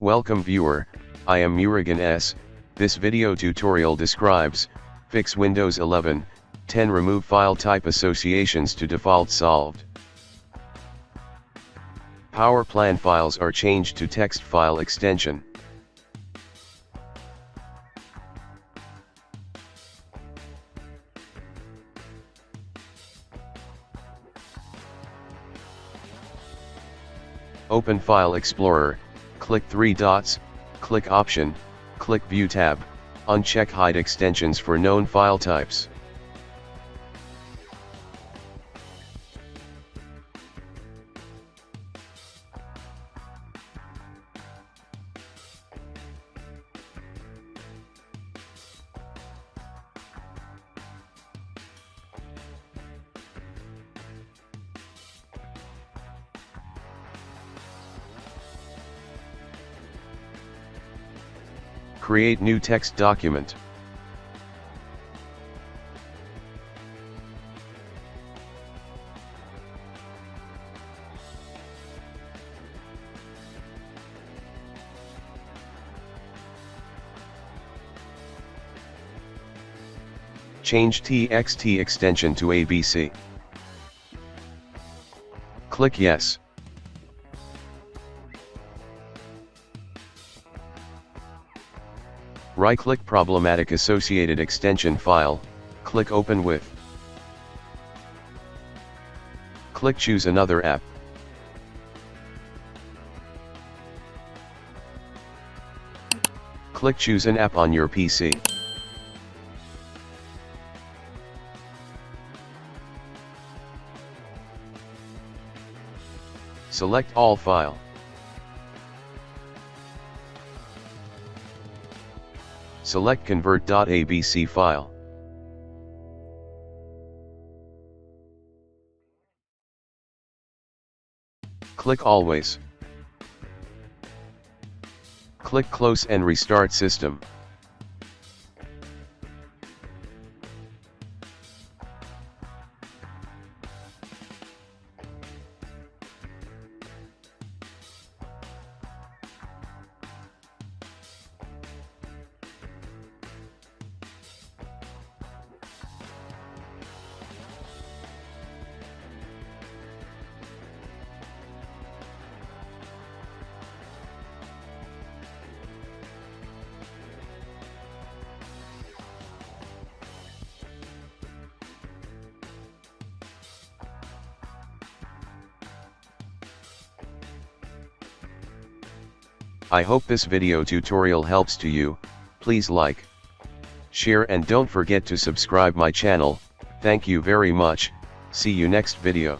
Welcome viewer, I am Murugan S. This video tutorial describes, fix Windows 11, 10 remove file type associations to default solved. Power plan files are changed to text file extension. Open File Explorer, click 3 dots, click Option, click View tab, uncheck Hide extensions for known file types. Create new text document. Change TXT extension to ABC. Click Yes. Right-click problematic associated extension file, click Open with. Click Choose another app. Click Choose an app on your PC. Select All file. Select convert.abc file. Click Always. Click Close and restart system. I hope this video tutorial helps to you. Please like, share and don't forget to subscribe my channel. Thank you very much. See you next video.